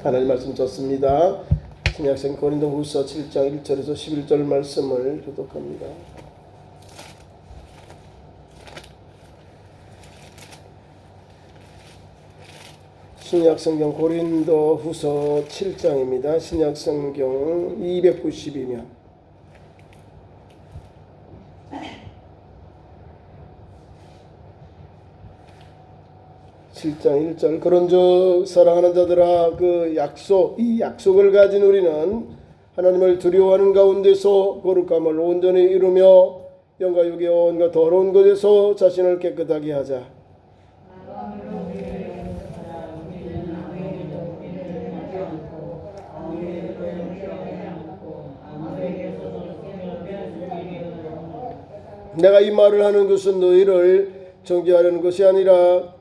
하나님 말씀 좋습니다. 신약성 고린도후서 7장 1절에서 11절 말씀을 교독합니다. 신약성경 고린도후서 7장입니다. 신약성경 292면 장 1절 그런즉 사랑하는 자들아 이 약속을 가진 우리는 하나님을 두려워하는 가운데서 거룩함을 온전히 이루며 영과 육의 온갖 더러운 것에서 자신을 깨끗하게 하자. 내가 이 말을 하는 것은 너희를 정죄하려는 것이 아니라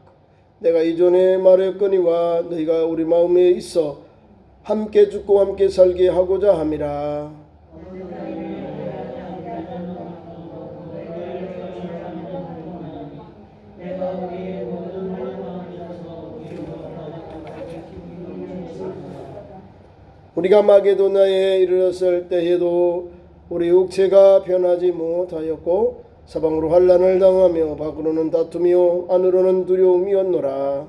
내가 이전에 말했거니와 너희가 우리 마음에 있어 함께 죽고 함께 살게 하고자 함이라. 우리가 마게도냐에 이르렀을 때에도 우리 육체가 변하지 못하였고 사방으로 환난을 당하며 밖으로는 다툼이요 안으로는 두려움이었노라.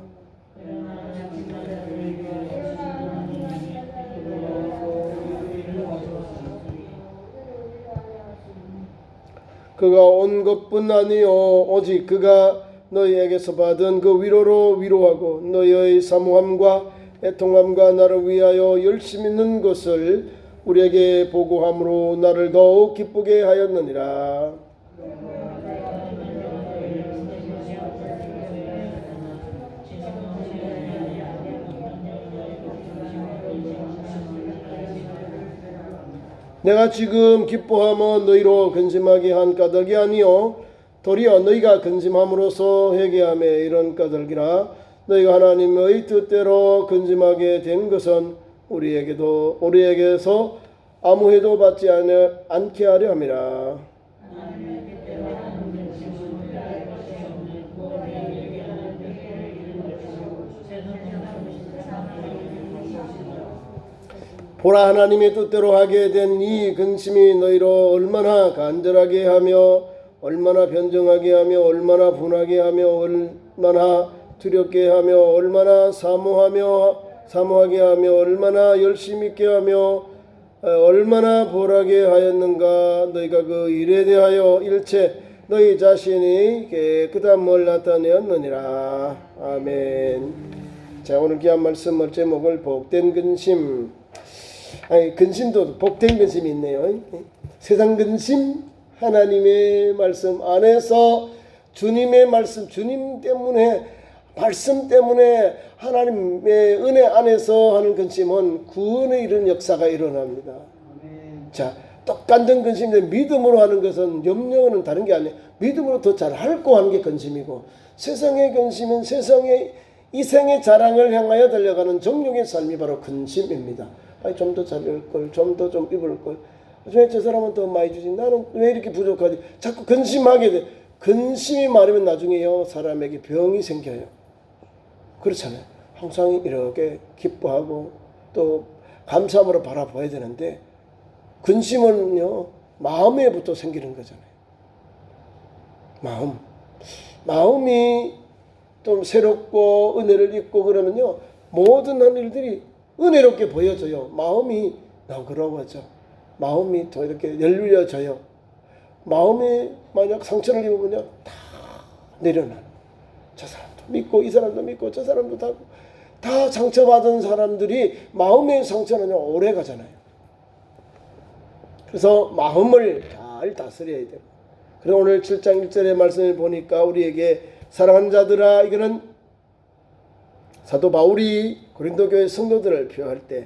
그가 온 것뿐 아니요 오직 그가 너희에게서 받은 그 위로로 위로하고 너희의 사모함과 애통함과 나를 위하여 열심 있는 것을 우리에게 보고함으로 나를 더욱 기쁘게 하였느니라. 내가 지금 기뻐함은 너희로 근심하게 한 까닭이 아니요 도리어 너희가 근심함으로써 회개하며 이런 까닭이라. 너희가 하나님의 뜻대로 근심하게 된 것은 우리에게서 아무 해도 받지 않게 하려 함이라. 보라, 하나님의 뜻대로 하게 된 이 근심이 너희로 얼마나 간절하게 하며 얼마나 변정하게 하며 얼마나 분하게 하며 얼마나 두렵게 하며 얼마나 사모하게 하며 얼마나 열심히 있게 하며 얼마나 벌하게 하였는가. 너희가 그 일에 대하여 일체 너희 자신이 깨끗함을 나타내었느니라. 아멘. 자, 오늘 귀한 말씀을 제목을 복된 근심. 근심도 복된 근심이 있네요. 세상 근심, 하나님의 말씀 안에서 주님의 말씀, 주님 때문에 말씀 때문에 하나님의 은혜 안에서 하는 근심은 구원에 이르는 역사가 일어납니다. 자, 똑같은 근심인데 믿음으로 하는 것은 염려는 다른 게 아니에요. 믿음으로 더 잘하려고 하는 게 근심이고, 세상의 근심은 이 생의 자랑을 향하여 달려가는 정욕의 삶이 바로 근심입니다. 좀 더 잘 입을 걸, 좀 입을 걸. 왜 저 사람은 더 많이 주지? 나는 왜 이렇게 부족하지? 자꾸 근심하게 돼. 근심이 많으면 나중에요 사람에게 병이 생겨요. 그렇잖아요. 항상 이렇게 기뻐하고 또 감사함으로 바라봐야 되는데 근심은요 마음에부터 생기는 거잖아요. 마음이 좀 새롭고 은혜를 입고 그러면요 모든 한 일들이 은혜롭게 보여져요. 마음이 너그러워져. 마음이 더 이렇게 열려져요. 마음에 만약 상처를 입으면요 다 내려놔요. 저 사람도 믿고 이 사람도 믿고 저 사람도 다 상처받은 사람들이 마음의 상처는 오래 가잖아요. 그래서 마음을 잘 다스려야 돼요. 그래서 오늘 7장 1절의 말씀을 보니까 우리에게 사랑하는 자들아, 이거는 사도 바울이 고린도 교회 성도들을 표할 때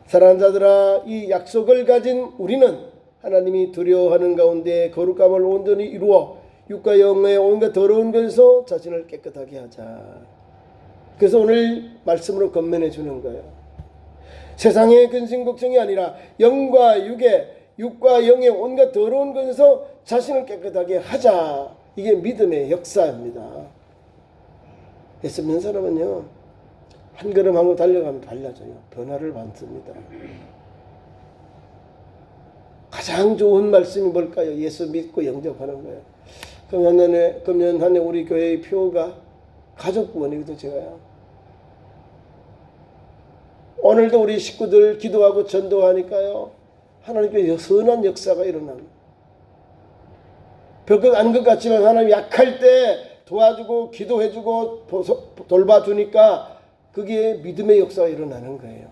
사랑하는 자들아, 이 약속을 가진 우리는 하나님이 두려워하는 가운데 거룩함을 온전히 이루어 육과 영의 온갖 더러운 것에서 자신을 깨끗하게 하자. 그래서 오늘 말씀으로 건면해 주는 거예요. 세상의 근심 걱정이 아니라 영과 영의 온갖 더러운 것에서 자신을 깨끗하게 하자. 이게 믿음의 역사입니다. 예수 믿는 사람은요, 한 걸음 한 걸음 달려가면 달라져요. 변화를 받습니다. 가장 좋은 말씀이 뭘까요? 예수 믿고 영접하는 거예요. 금년 한 해 우리 교회의 표가 가족 구원이거든요, 제가요. 오늘도 우리 식구들 기도하고 전도하니까요, 하나님께 선한 역사가 일어납니다. 별것 아닌 것 같지만 하나님 약할 때 도와주고 기도해주고 돌봐주니까 그게 믿음의 역사가 일어나는 거예요.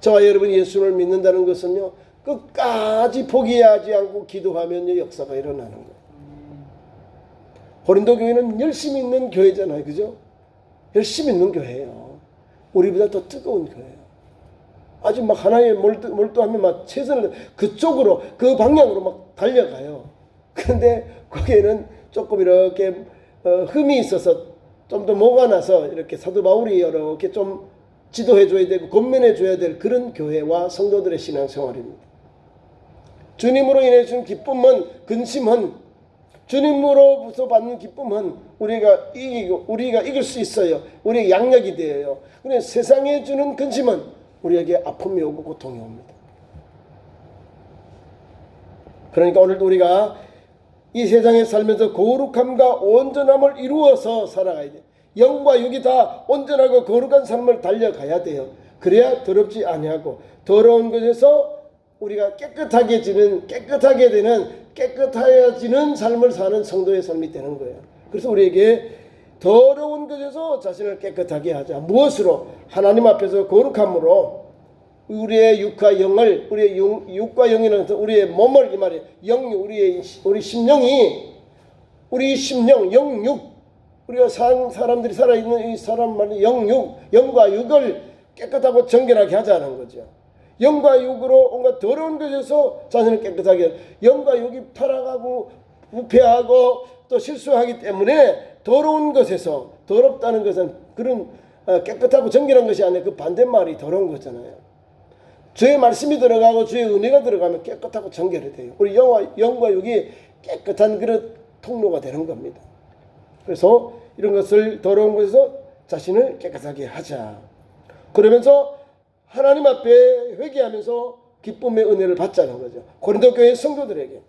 저와 여러분이 예수를 믿는다는 것은요, 끝까지 포기하지 않고 기도하면 역사가 일어나는 거예요. 고린도 교회는 열심히 있는 교회잖아요, 그죠? 열심히 있는 교회예요. 우리보다 더 뜨거운 교회예요. 아주 막 하나님에 몰두하면 막 최선을 그쪽으로, 그 방향으로 막 달려가요. 그런데 거기에는 조금 이렇게 흠이 있어서 좀 더 모가 나서 이렇게 사도 바울이 이렇게 좀 지도해 줘야 되고 권면해 줘야 될 그런 교회와 성도들의 신앙생활입니다. 주님으로 인해 주는 기쁨은, 근심은, 주님으로부터 받는 기쁨은 우리가 이길 수 있어요. 우리의 양력이 되어요. 그런데 세상에 주는 근심은 우리에게 아픔이 오고 고통이 옵니다. 그러니까 오늘도 우리가 이 세상에 살면서 거룩함과 온전함을 이루어서 살아가야 돼요. 영과 육이 다 온전하고 거룩한 삶을 달려가야 돼요. 그래야 더럽지 아니하고 더러운 것에서 우리가 깨끗해지는 삶을 사는 성도의 삶이 되는 거예요. 그래서 우리에게 더러운 것에서 자신을 깨끗하게 하자. 무엇으로? 하나님 앞에서 거룩함으로 우리의 육과 영을, 우리의 육과 영이라는 우리의 몸을, 이 말이에요. 우리 심령이, 우리 심령, 영육, 우리가 사람들이 살아있는 이 사람 말이 영과 육을 깨끗하고 정결하게 하자는 거죠. 영과 육으로 온갖 더러운 것에서 자신을 깨끗하게 해요. 영과 육이 타락하고 부패하고 또 실수하기 때문에 더러운 것에서, 더럽다는 것은 그런 깨끗하고 정결한 것이 아니라 그 반대말이 더러운 거잖아요. 주의 말씀이 들어가고 주의 은혜가 들어가면 깨끗하고 정결이 돼요. 우리 영과 육이 깨끗한 그런 통로가 되는 겁니다. 그래서 이런 것을, 더러운 것에서 자신을 깨끗하게 하자. 그러면서 하나님 앞에 회개하면서 기쁨의 은혜를 받자는 거죠. 고린도 교회 성도들에게.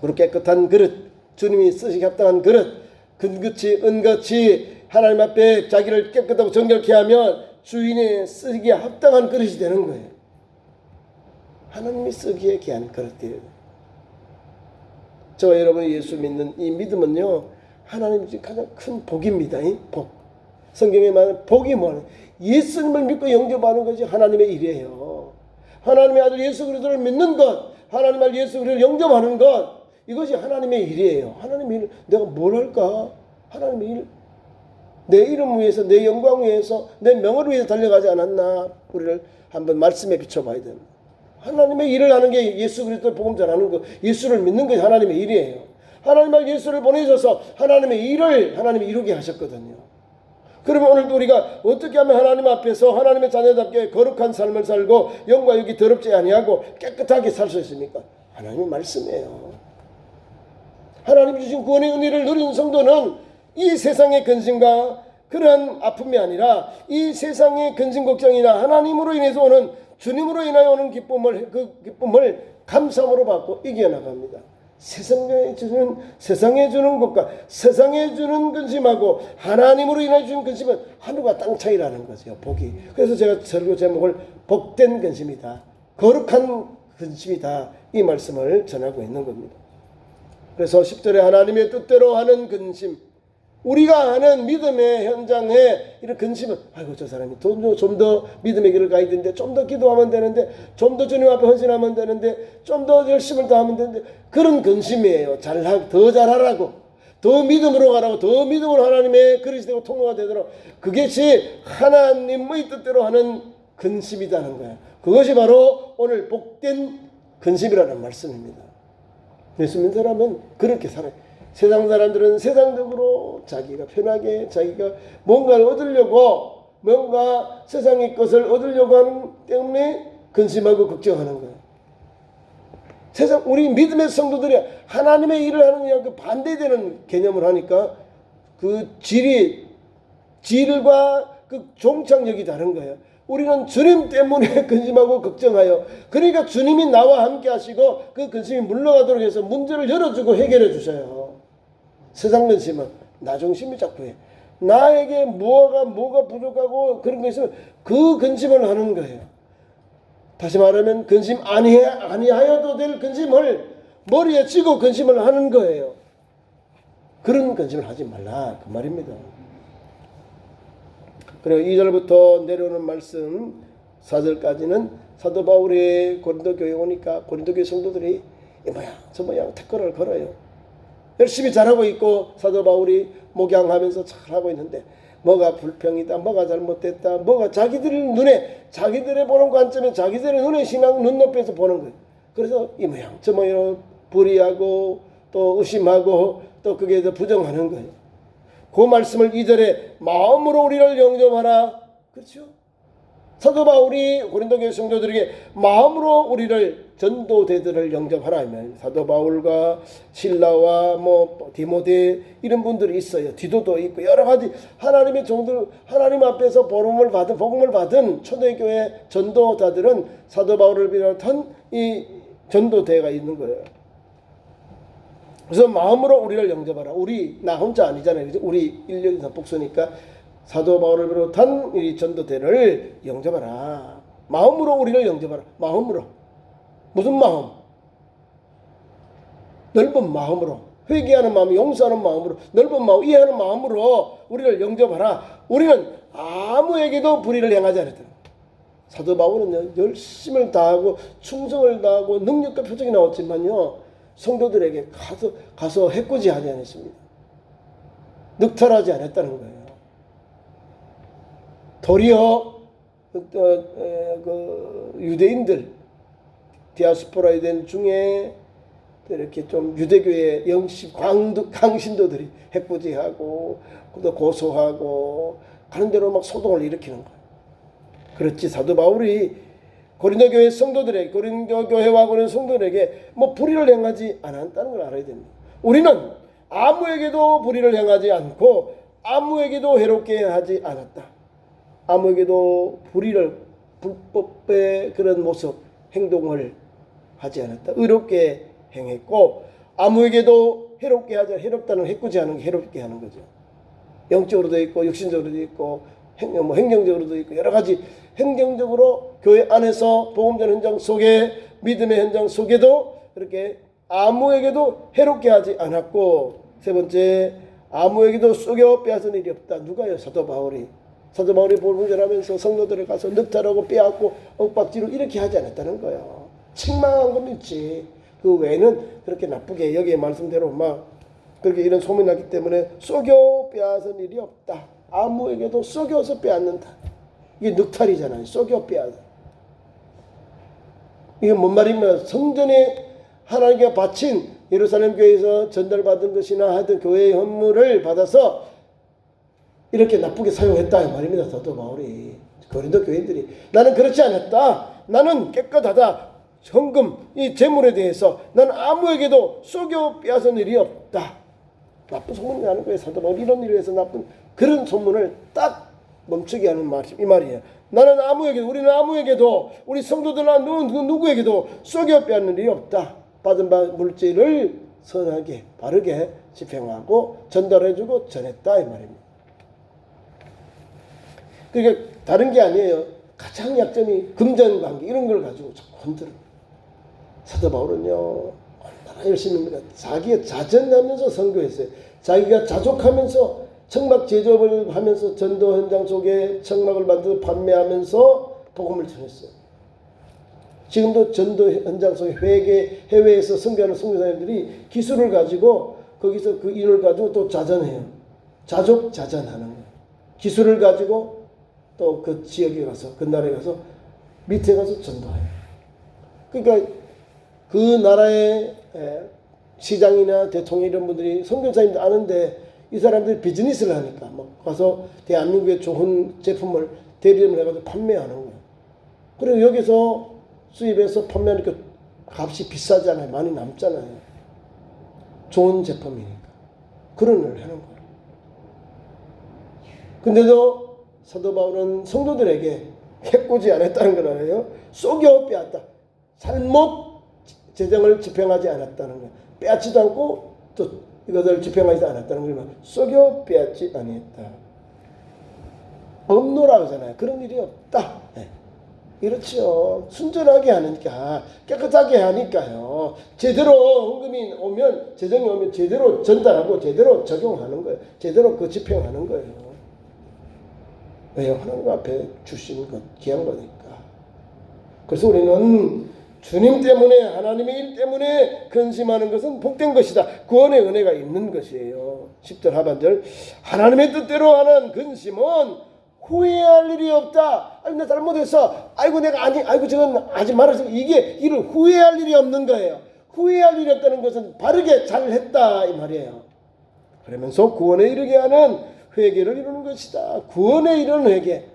그리고 깨끗한 그릇, 주님이 쓰시기 합당한 그릇, 은같이 하나님 앞에 자기를 깨끗하고 정결케 하면 주인의 쓰기에 합당한 그릇이 되는 거예요. 하나님이 쓰기에 귀한 그릇이에요. 저와 여러분이 예수 믿는 이 믿음은요, 하나님이 가장 큰 복입니다. 이 복. 성경에 말하는 복이 뭐냐? 예수님을 믿고 영접하는 것이 하나님의 일이에요. 하나님의 아들 예수 그리스도를 믿는 것, 하나님의 아들 예수 그리스도를 영접하는 것, 이것이 하나님의 일이에요. 하나님의 일, 내가 뭘 할까? 하나님의 일, 내 이름 위해서, 내 영광 위해서, 내 명을 위해서 달려가지 않았나? 우리를 한번 말씀에 비춰봐야 됩니다. 하나님의 일을 하는 게 예수 그리스도 복음 전하는 거, 예수를 믿는 것이 하나님의 일이에요. 하나님의 예수를 보내셔서 하나님의 일을 하나님이 이루게 하셨거든요. 그러면 오늘도 우리가 어떻게 하면 하나님 앞에서 하나님의 자녀답게 거룩한 삶을 살고 영과 육이 더럽지 아니하고 깨끗하게 살 수 있습니까? 하나님의 말씀이에요. 하나님 주신 구원의 은혜를 누린 성도는 이 세상의 근심과 그러한 아픔이 아니라 이 세상의 근심 걱정이나 하나님으로 인해서 오는, 주님으로 인하여 오는 그 기쁨을 감사함으로 받고 이겨나갑니다. 세상에 주는 것과 세상에 주는 근심하고 하나님으로 인하여 주는 근심은 하늘과 땅 차이라는 거죠. 복이. 그래서 제가 설교 제목을 복된 근심이다, 거룩한 근심이다, 이 말씀을 전하고 있는 겁니다. 그래서 10절에 하나님의 뜻대로 하는 근심, 우리가 하는 믿음의 현장에 이런 근심은, 아이고 저 사람이 좀 더 믿음의 길을 가야 되는데, 좀 더 기도하면 되는데, 좀 더 주님 앞에 헌신하면 되는데, 좀 더 열심을 다하면 되는데, 그런 근심이에요. 더 잘하라고, 더 믿음으로 가라고, 더 믿음으로 하나님의 그릇이 되고 통로가 되도록, 그것이 하나님의 뜻대로 하는 근심이라는 거예요. 그것이 바로 오늘 복된 근심이라는 말씀입니다. 예수 믿는 사람은 그렇게 살아요. 세상 사람들은 세상적으로 자기가 편하게, 자기가 뭔가를 얻으려고, 뭔가 세상의 것을 얻으려고 하는 때문에 근심하고 걱정하는 거예요. 우리 믿음의 성도들이 하나님의 일을 하는 그 반대되는 개념을 하니까 그 질과 그 종착역이 다른 거예요. 우리는 주님 때문에 근심하고 걱정하여, 그러니까 주님이 나와 함께 하시고 그 근심이 물러가도록 해서 문제를 열어주고 해결해 주셔요. 세상 근심은 나 중심이 자꾸 해. 나에게 뭐가 부족하고 그런 거 있으면 그 근심을 하는 거예요. 다시 말하면 근심 아니하여도 될 근심을 머리에 쥐고 근심을 하는 거예요. 그런 근심을 하지 말라 그 말입니다. 그리고 2절부터 내려오는 말씀 4절까지는 사도 바울이 고린도 교회에 오니까 고린도 교회 성도들이 이 모양 저 모양 태클을 걸어요. 열심히 잘하고 있고 사도 바울이 목양하면서 잘하고 있는데 뭐가 불평이다, 뭐가 잘못됐다, 뭐가 자기들 눈에, 자기들의 보는 관점에, 자기들의 눈에 신앙 눈높이에서 보는 거예요. 그래서 이 모양 저 모양 불의하고 또 의심하고 또 그게 더 부정하는 거예요. 그 말씀을 2절에 마음으로 우리를 영접하라. 그렇죠? 사도 바울이 고린도 교회 성도들에게 마음으로 우리를 전도대들을 영접하라. 사도 바울과 실라와 뭐 디모데 이런 분들이 있어요. 디도도 있고 여러 가지 하나님의 종들, 하나님 앞에서 복음을 받은 초대교회 전도자들은 사도 바울을 비롯한 이 전도대가 있는 거예요. 그래서 마음으로 우리를 영접하라. 나 혼자 아니잖아요. 우리 인류에서 복수니까 사도 바울을 비롯한 이 전도대를 영접하라. 마음으로 우리를 영접하라. 마음으로. 무슨 마음? 넓은 마음으로. 회개하는 마음, 용서하는 마음으로, 넓은 마음, 이해하는 마음으로 우리를 영접하라. 우리는 아무에게도 불의를 행하지 않았다. 사도 바울은 열심을 다하고 충성을 다하고 능력과 표정이 나왔지만요, 성도들에게 가서 해코지하지 않았습니다. 늑탈하지 않았다는 거예요. 도리어 유대인들 디아스포라 유대인 중에 이렇게 좀 유대교의 강신도들이 해코지하고 또 고소하고 하는 대로 막 소동을 일으키는 거예요. 그렇지 사도 바울이 고린도 교회 성도들에게, 고린도 교회와 고린도 성도들에게 뭐 불의를 행하지 않았다는 걸 알아야 됩니다. 우리는 아무에게도 불의를 행하지 않고 아무에게도 해롭게 하지 않았다. 아무에게도 불법의 그런 모습, 행동을 하지 않았다. 의롭게 행했고 아무에게도 해롭게 하지, 해롭다는 해코지 하는 게 해롭게 하는 거죠. 영적으로도 있고 육신적으로도 있고 행정적으로도 있고 여러 가지 행정적으로 교회 안에서 복음전 현장 속에 믿음의 현장 속에도 이렇게 아무에게도 해롭게 하지 않았고, 세 번째 아무에게도 속여 빼앗은 일이 없다. 누가요? 사도 바울이 복음전하면서 성도들을 가서 늑탈하고 빼앗고 엇박지로 이렇게 하지 않았다는 거예요. 책망한 건 있지. 그 외에는 그렇게 나쁘게 여기에 말씀대로 막 그렇게 이런 소문이 났기 때문에 속여 빼앗은 일이 없다. 아무에게도 속여서 빼앗는다. 이게 늑탈이잖아요. 속여 빼앗아. 이게 뭔 말이면 성전에 하나님께 바친 예루살렘 교회에서 전달받은 것이나 하여튼 교회의 헌물을 받아서 이렇게 나쁘게 사용했다 이 말입니다. 사도 바울이. 고린도 교인들이 나는 그렇지 않았다. 나는 깨끗하다. 헌금 이 재물에 대해서 나는 아무에게도 속여 빼앗은 일이 없다. 나쁜 소문이 나는 거예요. 사도 바울이 이런 일을 해서 나쁜 그런 소문을 딱 멈추게 하는 이 말이에요. 우리는 아무에게도 우리 성도들나 누구에게도 속여 빼앗는 일이 없다. 받은 바 물질을 선하게 바르게 집행하고 전달해주고 전했다 이 말입니다. 그러니까 다른 게 아니에요. 가장 약점이 금전관계 이런 걸 가지고 자꾸 흔들어. 사도 바울은요 얼마나 열심히 합니다. 자기가 자전하면서 선교했어요. 자기가 자족하면서 청막 제조업을 하면서 전도 현장 속에 청막을 만들어 판매하면서 복음을 전했어요. 지금도 전도 현장 속에 해외에서 선교하는 선교사님들이 기술을 가지고 거기서 그 인을 가지고 또 자전해요. 자전하는 거예요. 기술을 가지고 또 그 지역에 가서 그 나라에 가서 밑에 가서 전도해요. 그러니까 그 나라의 시장이나 대통령 이런 분들이 선교사님들 아는데 이 사람들이 비즈니스를 하니까 막 가서 대한민국의 좋은 제품을 대리점을 해가지고 판매하는 거예요. 그리고 여기서 수입해서 판매하니까 값이 비싸잖아요. 많이 남잖아요. 좋은 제품이니까. 그런 일을 하는 거예요. 근데도 사도 바울은 성도들에게 해코지 않았다는 걸 알아요. 속여 빼앗다. 잘못 재정을 집행하지 않았다는 거. 빼앗지도 않고 또 이것을 집행하지 않았다는 걸 속여 빼앗지 아니했다. 없노라 하잖아요. 그런 일이 없다. 네. 그렇죠. 순전하게 하니까, 깨끗하게 하니까요. 제대로 헌금이 오면, 재정이 오면 제대로 전달하고 제대로 적용하는 거예요. 제대로 그 집행하는 거예요. 왜요? 하나님 앞에 주신 것, 귀한 거니까. 그래서 우리는 주님 때문에, 하나님의 일 때문에 근심하는 것은 복된 것이다. 구원의 은혜가 있는 것이에요. 10절 하반절. 하나님의 뜻대로 하는 근심은 후회할 일이 없다. 아니, 나 잘못했어. 아이고, 내가 아이고, 저건 하지 말아서. 이를 후회할 일이 없는 거예요. 후회할 일이 없다는 것은 바르게 잘했다. 이 말이에요. 그러면서 구원에 이르게 하는 회개를 이루는 것이다. 구원에 이르는 회개.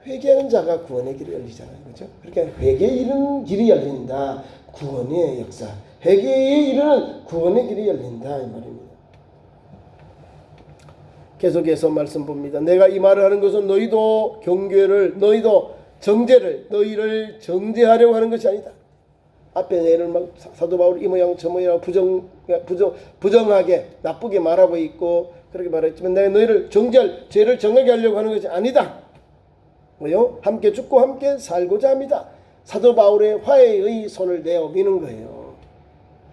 회개하는 자가 구원의 길이 열리잖아요. 그렇죠? 그러니까 회개에 이르는 길이 열린다. 구원의 역사. 회개에 이르는 구원의 길이 열린다. 이 말입니다. 계속해서 말씀 봅니다. 내가 이 말을 하는 것은 너희도 경계를, 너희도 정죄를, 너희를 정죄하려고 하는 것이 아니다. 앞에 얘를 막 사도 바울이 이 모양 저 모양 부정하게 나쁘게 말하고 있고 그렇게 말했지만 내가 너희를 정죄할, 죄를 정하게 하려고 하는 것이 아니다. 뭐요? 함께 죽고 함께 살고자 합니다. 사도 바울의 화해의 손을 내어 미는 거예요.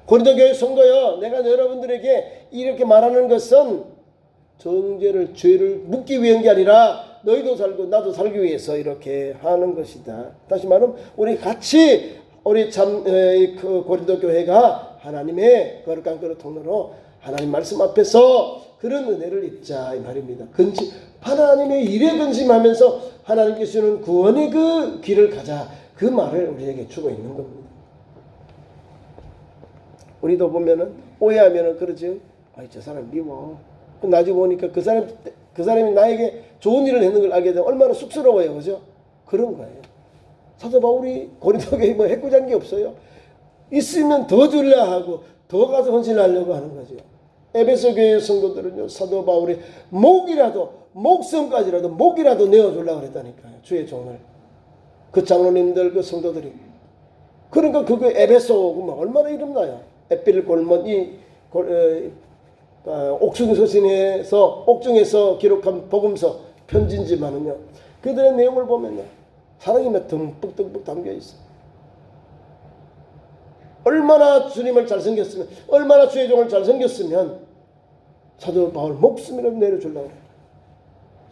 고린도 교회 성도요, 내가 여러분들에게 이렇게 말하는 것은 정죄를, 죄를 묻기 위한 게 아니라 너희도 살고 나도 살기 위해서 이렇게 하는 것이다. 다시 말하면 우리 같이 우리 그 고린도 교회가 하나님의 거룩한 그릇 통로로 하나님 말씀 앞에서 그런 은혜를 입자 이 말입니다. 하나님의 일에 근심하면서 하나님께 주는 구원의 그 길을 가자. 그 말을 우리에게 주고 있는 겁니다. 우리도 보면은 오해하면은 그러지. 저 사람 미워. 나중에 보니까 그 사람이 나에게 좋은 일을 했는 걸 알게 되면 얼마나 쑥스러워요. 그죠? 그런 거예요. 사도 바울이 고린도 교회에 뭐 해코지한 게 없어요. 있으면 더 주려 하고 더 가서 헌신하려고 하는 거죠. 에베소 교회 성도들은요, 사도 바울이 목숨까지라도 목이라도 내어주려고 그랬다니까요. 주의 종을. 그 장로님들, 그 성도들이. 그러니까 그거 에베소 얼마나 이름나요. 에필 골몬이 옥중에서 기록한 복음서 편지지만은요, 그들의 내용을 보면요, 사랑이 막 듬뿍 담겨 있어. 얼마나 주님을 잘생겼으면, 얼마나 주의 종을 잘생겼으면 사도 바울 목숨이라도 내려주려고 그래요.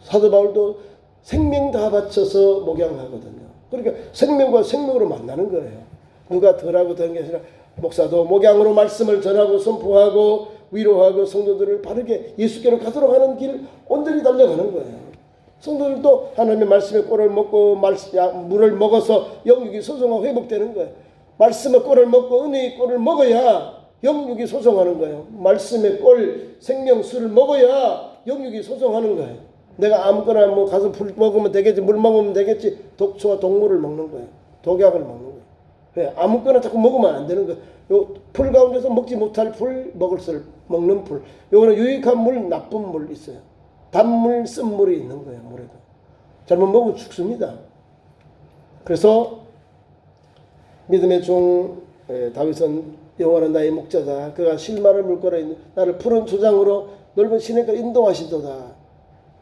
사도 바울도 생명 다 바쳐서 목양하거든요. 그러니까 생명과 생명으로 만나는 거예요. 누가 덜하고 덜한 게 아니라 목사도 목양으로 말씀을 전하고 선포하고 위로하고 성도들을 바르게 예수께로 가도록 하는 길 온전히 달려가는 거예요. 성도들도 하나님의 말씀의 꼴을 먹고 물을 먹어서 영육이 소성하고 회복되는 거예요. 말씀의 꼴을 먹고 은혜의 꼴을 먹어야 영육이 소성하는 거예요. 말씀의 꼴, 생명수를 먹어야 영육이 소성하는 거예요. 내가 아무거나 가서 풀 먹으면 되겠지, 물 먹으면 되겠지, 독초와 동물을 먹는 거예요. 독약을 먹는 거예요. 왜? 아무거나 자꾸 먹으면 안 되는 거예요. 요 풀 가운데서 먹지 못할 풀, 먹는 풀. 요거는 유익한 물, 나쁜 물 있어요. 단물, 쓴물이 있는 거예요. 물에도. 잘못 먹으면 죽습니다. 그래서 믿음의 종 다윗은 여호와는 나의 목자다. 그가 실마를 물거라 나를 푸른 초장으로 넓은 시내가 인도하시도다.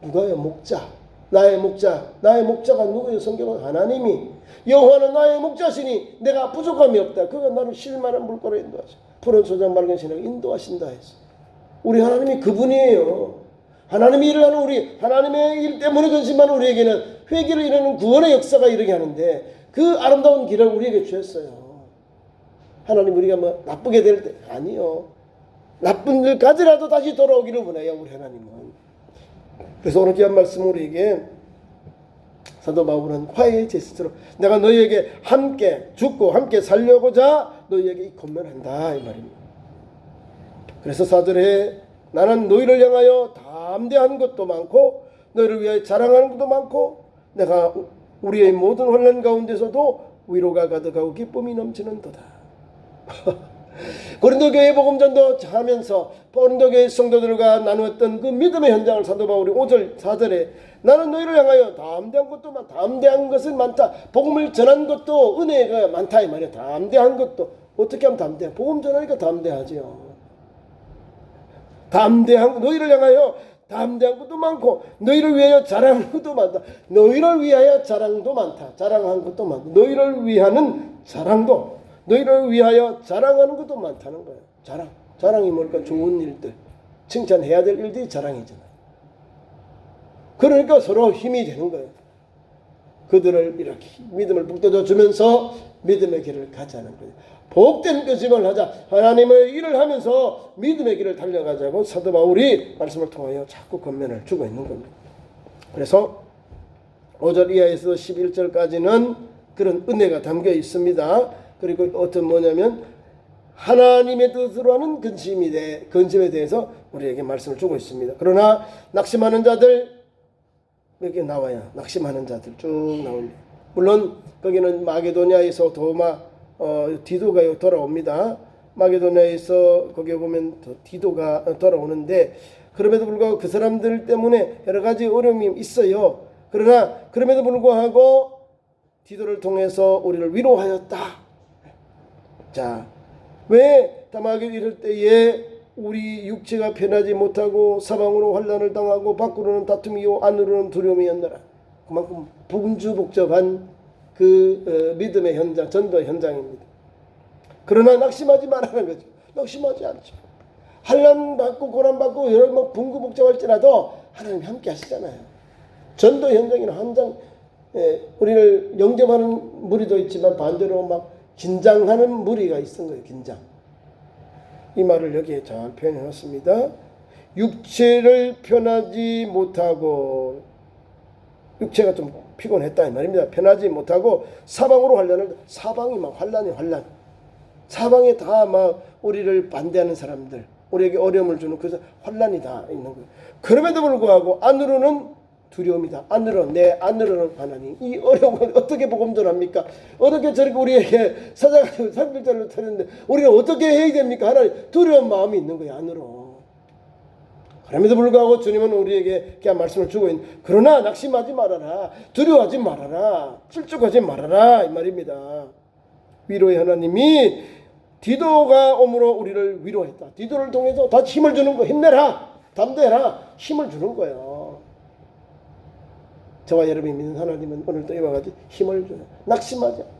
누가요? 목자. 나의 목자. 나의 목자가 누구예요? 성경은 하나님이. 여호와는 나의 목자시니 내가 부족함이 없다. 그가 나를 실마를 물거라 인도하시. 푸른 초장 맑은 시내가 인도하신다 했어. 우리 하나님이 그분이에요. 하나님이 일을 하는 우리, 하나님의 일 때문에 근심하는 우리에게는 회개를 이루는 구원의 역사가 이르게 하는데 그 아름다운 길을 우리에게 주셨어요. 하나님 우리가 뭐 나쁘게 될 때 아니요. 나쁜 일까지라도 다시 돌아오기를 원해요. 우리 하나님은. 그래서 오늘 귀한 말씀 우리에게 사도 바울은 화해의 제스처로 내가 너희에게 함께 죽고 함께 살려고자 너희에게 권면한다 이 말입니다. 그래서 사절에 나는 너희를 향하여 담대한 것도 많고 너희를 위하여 자랑하는 것도 많고 내가 우리의 모든 혼란 가운데서도 위로가 가득하고 기쁨이 넘치는도다. 고린도 교회 복음전도 하면서 고린도 교회 성도들과 나누었던 그 믿음의 현장을 사도 바울이 5절 4절에 나는 너희를 향하여 담대한 것도 많다. 담대한 것은 많다. 복음을 전한 것도 은혜가 많다 이 말이야. 담대한 것도 어떻게 하면 담대해? 복음 전하니까 담대하지요. 담대한 너희를 향하여 담대한 것도 많고 너희를 위하여 자랑한 것도 많다. 너희를 위하여 자랑도 많다. 자랑한 것도 많다. 너희를 위하는 자랑도 너희를 위하여 자랑하는 것도 많다는 거예요. 자랑이 뭘까? 좋은 일들, 칭찬해야 될 일들이 자랑이잖아요. 그러니까 서로 힘이 되는 거예요. 그들을 이렇게 믿음을 북돋워 주면서 믿음의 길을 가자는 거예요. 복된 끄짐을 하자. 하나님의 일을 하면서 믿음의 길을 달려가자고 사도 바울이 말씀을 통하여 자꾸 권면을 주고 있는 겁니다. 그래서 5절 이하에서 11절까지는 그런 은혜가 담겨 있습니다. 그리고 어떤 뭐냐면 하나님의 뜻으로 하는 근심에 대해서 우리에게 말씀을 주고 있습니다. 그러나 낙심하는 자들 몇 개 나와요. 낙심하는 자들 쭉 나옵니다. 물론 거기는 마게도냐에서 디도가 돌아옵니다. 마게도냐에서 거기에 보면 디도가 돌아오는데 그럼에도 불구하고 그 사람들 때문에 여러 가지 어려움이 있어요. 그러나 그럼에도 불구하고 디도를 통해서 우리를 위로하였다. 자, 왜 다마에게 이럴 때에 우리 육체가 편하지 못하고 사방으로 환난을 당하고 밖으로는 다툼이요 안으로는 두려움이었느라. 그만큼 복음주복잡한 그 믿음의 현장, 전도 현장입니다. 그러나 낙심하지 말라는 거죠. 낙심하지 않죠. 환난 받고 고난 받고 여러 번 분구복잡할지라도 하나님 함께 하시잖아요. 전도 현장이나 현장 우리를 영접하는 무리도 있지만 반대로 막 긴장하는 무리가 있는 거예요. 긴장. 이 말을 여기에 잘 표현해 놨습니다. 육체를 편하지 못하고 육체가 좀 피곤했다 이 말입니다. 편하지 못하고 사방으로 사방이 막 환난 사방에 다 막 우리를 반대하는 사람들 우리에게 어려움을 주는 그 환난이 다 있는 거예요. 그럼에도 불구하고 안으로는 두려움이다. 내 안으로는 하나님 이 어려움을 어떻게 복음 전합니까? 어떻게 저렇게 우리에게 사자가지고 산길자를 터는데 우리가 어떻게 해야 됩니까? 하나님 두려운 마음이 있는 거예요. 안으로. 그럼에도 불구하고 주님은 우리에게 그냥 말씀을 주고 있는 그러나 낙심하지 말아라. 두려워하지 말아라. 실족하지 말아라 이 말입니다. 위로의 하나님이 디도가 오므로 우리를 위로했다. 디도를 통해서 다시 힘을 주는 거. 힘내라. 담대해라. 힘을 주는 거예요. 저와 여러분이 믿는 하나님은 오늘도 이와 같이 힘을 줘요. 낙심하지 않아요.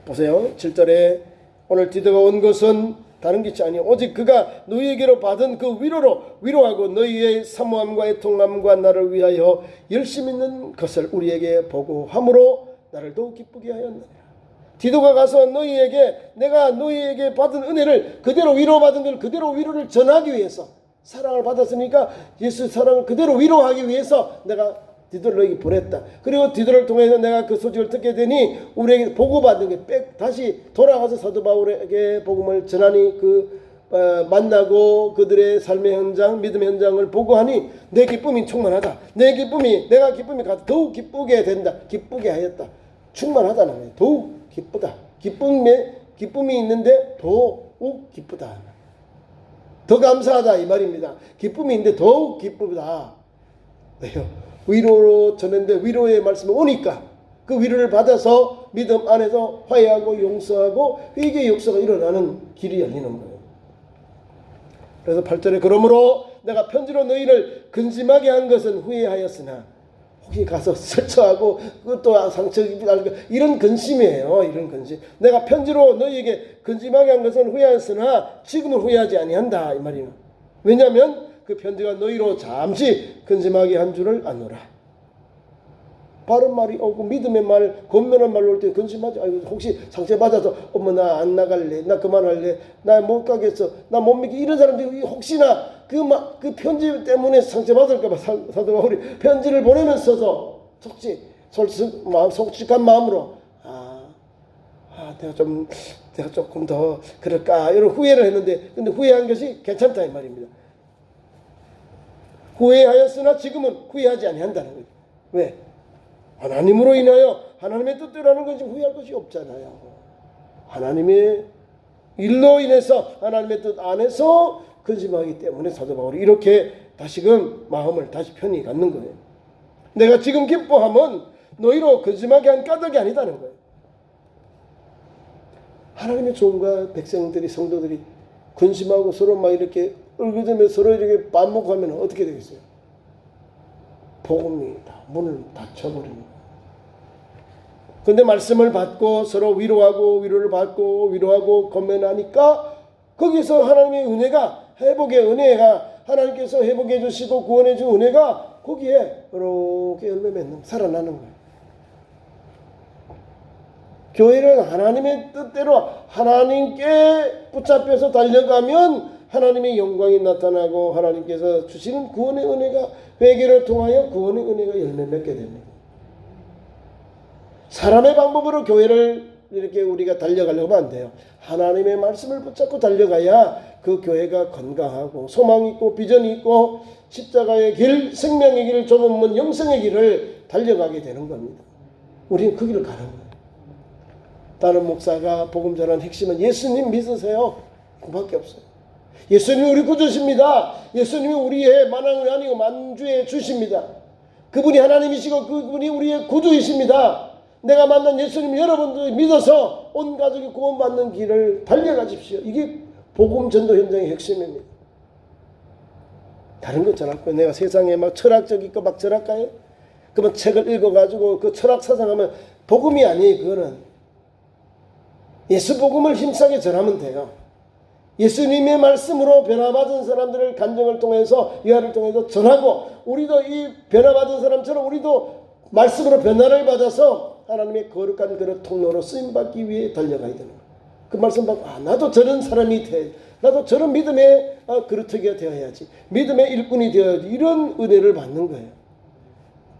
보세요. 7절에 오늘 디도가 온 것은 다른 것이 아니요 오직 그가 너희에게로 받은 그 위로로 위로하고 너희의 사모함과 애통함과 나를 위하여 열심 있는 것을 우리에게 보고함으로 나를 더욱 기쁘게 하였느니라. 디도가 가서 내가 너희에게 받은 은혜를 그대로 위로받은 걸 그대로 위로를 전하기 위해서 사랑을 받았으니까 예수 사랑을 그대로 위로하기 위해서 내가 디도를 너에게 보냈다. 그리고 디도를 통해서 내가 그 소식을 듣게 되니 우리에게 보고받은 게 다시 돌아가서 사도 바울에게 복음을 전하니 만나고 그들의 삶의 현장, 믿음의 현장을 보고하니 내 기쁨이 충만하다. 내가 기쁨이 가득 더욱 기쁘게 된다. 기쁘게 하였다. 충만하다는 거예요. 더욱 기쁘다. 기쁨이 있는데 더욱 기쁘다. 더 감사하다 이 말입니다. 기쁨이 있는데 더욱 기쁘다. 왜요? 위로로 전했는데 위로의 말씀이 오니까 그 위로를 받아서 믿음 안에서 화해하고 용서하고 회개의 역사가 일어나는 길이 열리는 거예요. 그래서 8절에 그러므로 내가 편지로 너희를 근심하게 한 것은 후회하였으나 혹시 가서 설쳐하고 그것도 상처 입고 이런 근심이에요. 이런 근심. 내가 편지로 너희에게 근심하게 한 것은 후회하였으나 지금은 후회하지 아니한다 이 말이에요. 왜냐하면 그 편지가 너희로 잠시 근심하게 한 줄을 아노라. 바른 말이 오고 믿음의 말, 권면한 말로 올 때 근심하지. 아이고 혹시 상처받아서 어머 나 안 나갈래, 나 그만할래, 나 못 가겠어, 나 못 믿기 이런 사람들이 혹시나 그 편지 때문에 상처받을까봐 사도 바울이 편지를 보내면서도 솔직한 마음으로 내가 조금 더 그럴까 이런 후회를 했는데 근데 후회한 것이 괜찮다 이 말입니다. 후회하였으나 지금은 후회하지 아니한다는 거죠. 왜? 하나님으로 인하여 하나님의 뜻대로 하는 것이 후회할 것이 없잖아요. 하나님의 일로 인해서 하나님의 뜻 안에서 근심하기 때문에 사도 바울이 이렇게 다시금 마음을 다시 편히 갖는 거예요. 내가 지금 기뻐함은 너희로 근심하게 한 까닭이 아니다는 거예요. 하나님의 종과 백성들이 성도들이 근심하고 서로 막 이렇게 울부짖으며 서로 이렇게 반목하면 어떻게 되겠어요? 복음이 다 문을 닫혀버리는 거예요. 근데 말씀을 받고 서로 위로하고 위로를 받고 위로하고 권면하니까 거기서 하나님의 은혜가 회복의 은혜가 하나님께서 회복해 주시고 구원해 준 은혜가 거기에 이렇게 열매 맺는 살아나는 거예요. 교회는 하나님의 뜻대로 하나님께 붙잡혀서 달려가면 하나님의 영광이 나타나고 하나님께서 주시는 구원의 은혜가 회개를 통하여 구원의 은혜가 열매 맺게 됩니다. 사람의 방법으로 교회를 이렇게 우리가 달려가려고 하면 안 돼요. 하나님의 말씀을 붙잡고 달려가야 그 교회가 건강하고 소망이 있고 비전이 있고 십자가의 길, 생명의 길, 좁은 문, 영생의 길을 달려가게 되는 겁니다. 우리는 그 길을 가는 거예요. 다른 목사가 복음 전하는 핵심은 예수님 믿으세요. 그밖에 없어요. 예수님이 우리 구주십니다. 예수님이 우리의 만왕의 아니고 만주의 주십니다. 그분이 하나님이시고 그분이 우리의 구주이십니다. 내가 만난 예수님 여러분들 믿어서 온 가족이 구원받는 길을 달려가십시오. 이게 복음 전도 현장의 핵심입니다. 다른 거 전할 거예요. 내가 세상에 막 철학적이고 막 전할까요? 그러면 책을 읽어가지고 그 철학 사상하면 복음이 아니에요. 그거는 예수 복음을 힘차게 전하면 돼요. 예수님의 말씀으로 변화받은 사람들을 간증을 통해서 유화를 통해서 전하고 우리도 이 변화받은 사람처럼 우리도 말씀으로 변화를 받아서 하나님의 거룩한 그런 통로로 쓰임받기 위해 달려가야 되는 거예요. 그 말씀 받고 나도 저런 사람이 돼. 나도 저런 믿음의 그루터기가 되어야지. 믿음의 일꾼이 되어야지. 이런 은혜를 받는 거예요.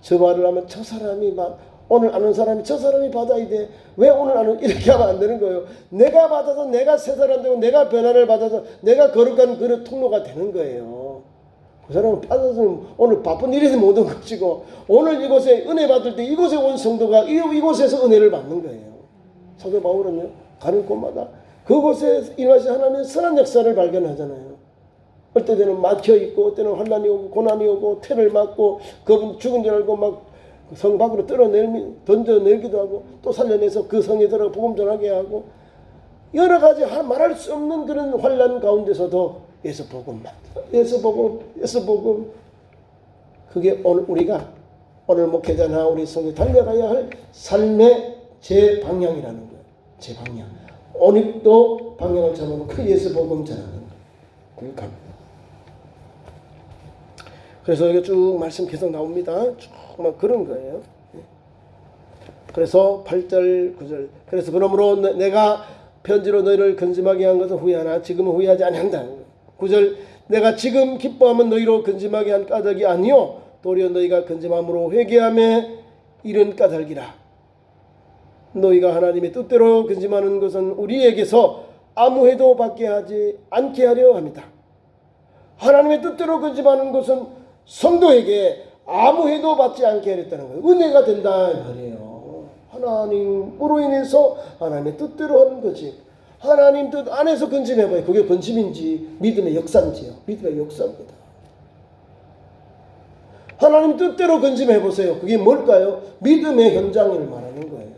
저 말을 하면 저 사람이 막 오늘 아는 사람이 저 사람이 받아야 돼. 왜 오늘 아는 이렇게 하면 안 되는 거예요. 내가 받아서 내가 새 사람 되고 내가 변화를 받아서 내가 거룩한 그런 통로가 되는 거예요. 그 사람은 받아서는 오늘 바쁜 일에서 못 온 것이고 오늘 이곳에 은혜 받을 때 이곳에 온 성도가 이곳에서 은혜를 받는 거예요. 사도 바울은요 가는 곳마다 그곳에 일하신 하나님의 선한 역사를 발견하잖아요. 어떨 때는 막혀있고 어떨 때는 환난이 오고 고난이 오고 태를 맞고 그분 죽은 줄 알고 막 성 밖으로 던져내기도 하고 또 살려내서 그 성에 들어가 복음 전하게 하고 여러 가지 말할 수 없는 그런 환난 가운데서도 예수 복음만 예수 복음 그게 오늘 우리가 오늘 목회자나 우리 성에 달려가야 할 삶의 제 방향이라는 거예요. 제 방향. 오늘도 방향을 잡아놓고 그 예수 복음 전하는 거예요. 그게 갑니다. 그래서 이게 쭉 말씀 계속 나옵니다. 쭉 막 그런 거예요. 그래서 8절 9절 그래서 그러므로 내가 편지로 너희를 근심하게 한 것은 후회하나 지금은 후회하지 아니한다. 9절 내가 지금 기뻐하면 너희로 근심하게 한 까닭이 아니요 도리어 너희가 근심함으로 회개하며 이른 까닭이라. 너희가 하나님의 뜻대로 근심하는 것은 우리에게서 아무 해도 받게 하지 않게 하려 합니다. 하나님의 뜻대로 근심하는 것은 성도에게 아무 해도 받지 않게 하렸다는 거예요. 은혜가 된다 이 말이에요. 하나님으로 인해서 하나님의 뜻대로 하는 거지. 하나님 뜻 안에서 근심해봐요. 그게 근심인지 믿음의 역사인지요. 믿음의 역사입니다. 하나님 뜻대로 근심해보세요. 그게 뭘까요? 믿음의 현장을 말하는 거예요.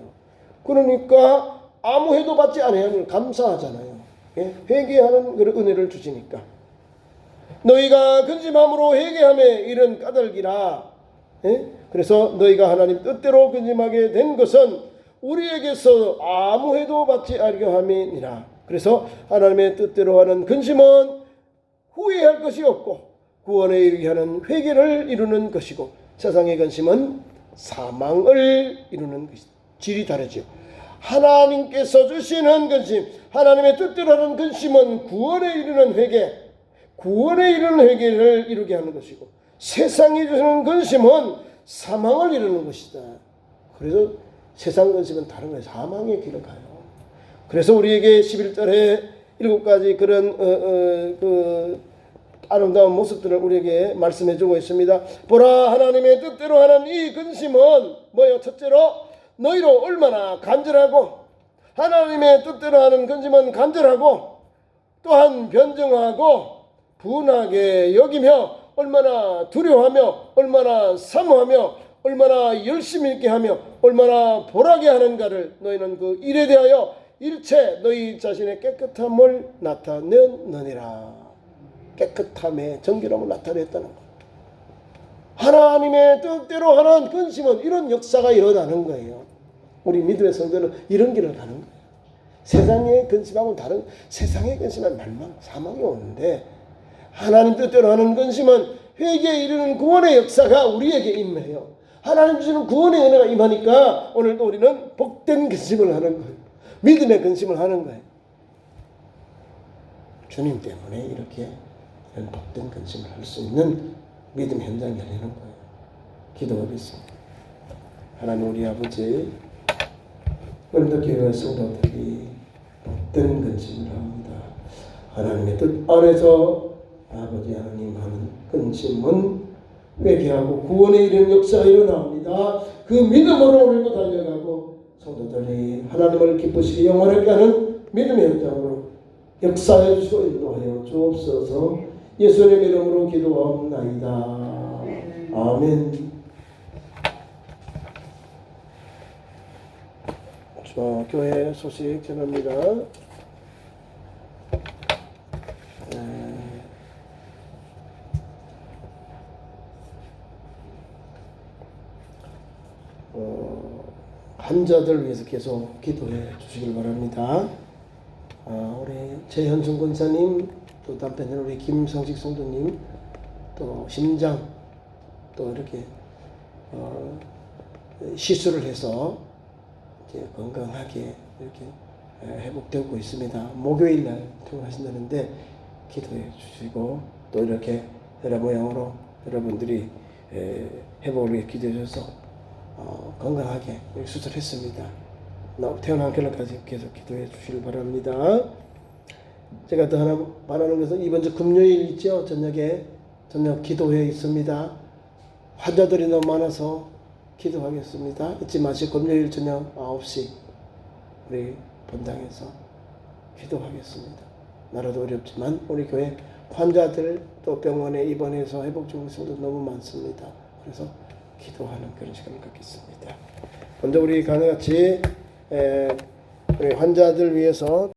그러니까 아무 해도 받지 않으면 감사하잖아요. 예? 회개하는 그런 은혜를 주시니까. 너희가 근심함으로 회개하며 이런 까닭이라. 예? 그래서 너희가 하나님 뜻대로 근심하게 된 것은 우리에게서 아무 해도 받지 않으려 함이니라. 그래서 하나님의 뜻대로 하는 근심은 후회할 것이 없고 구원에 이르게 하는 회개를 이루는 것이고 세상의 근심은 사망을 이루는 것이다. 질이 다르죠. 하나님께서 주시는 근심, 하나님의 뜻대로 하는 근심은 구원에 이르는 회개, 구원에 이르는 회개를 이루게 하는 것이고 세상이 주시는 근심은 사망을 이루는 것이다. 그래서 세상 근심은 다른 거예요. 사망의 길을 가요. 그래서 우리에게 11절에 7가지 그런 그 아름다운 모습들을 우리에게 말씀해 주고 있습니다. 보라 하나님의 뜻대로 하는 이 근심은 뭐예요? 첫째로 너희로 얼마나 간절하고 하나님의 뜻대로 하는 근심은 간절하고 또한 변증하고 분하게 여기며 얼마나 두려워하며 얼마나 사모하며 얼마나 열심히 있게 하며 얼마나 보라게 하는가를 너희는 그 일에 대하여 일체 너희 자신의 깨끗함을 나타내느니라. 깨끗함의 정결함을 나타냈다는 것. 하나님의 뜻대로 하는 근심은 이런 역사가 일어나는 거예요. 우리 믿음의 성도는 이런 길을 가는 거예요. 세상의 근심하고는 다른, 세상의 근심은 멸망, 사망이 오는데 하나님 뜻대로 하는 근심은 회개에 이르는 구원의 역사가 우리에게 임해요. 하나님 주시는 구원의 은혜가 임하니까 오늘도 우리는 복된 근심을 하는 거예요. 믿음의 근심을 하는 거예요. 주님 때문에 이렇게 이런 복된 근심을 할 수 있는 믿음 현장이 열리는 거예요. 기도하겠습니다. 하나님 우리 아버지, 오늘도 교회 성도들이 복된 근심을 합니다. 하나님의 뜻 안에서 아버지 하나님 하는 근심은 회개하고 구원에 이르는 역사가 일어납니다. 그 믿음으로 오늘도 달려가고 성도들이 하나님을 기쁘시게 영원하게 하는 믿음의 현장으로 역사해 주시고 인도하여 주옵소서. 예수님의 이름으로 기도하옵나이다. 아멘. 자, 교회 소식 전합니다. 환자들 위해서 계속 기도해 주시길 바랍니다. 우리 최현승 권사님, 또 남편은 우리 김성식 성도님, 또 심장, 또 이렇게 시술을 해서 이제 건강하게 이렇게 회복되고 있습니다. 목요일 날 퇴원하신다는데 기도해 주시고 또 이렇게 여러 모양으로 여러분들이 회복을 위해 기도해 주셔서 건강하게 수술했습니다. 태어난 결론까지 계속 기도해 주시길 바랍니다. 제가 또 하나 바라는 것은 이번 주 금요일 있죠? 저녁 기도회 있습니다. 환자들이 너무 많아서 기도하겠습니다. 잊지 마시고 금요일 저녁 9시 우리 본당에서 기도하겠습니다. 나라도 어렵지만 우리 교회 환자들 또 병원에 입원해서 회복 중인 성도 너무 많습니다. 그래서 기도하는 그런 시간을 갖겠습니다. 먼저 우리 같이 우리 환자들 위해서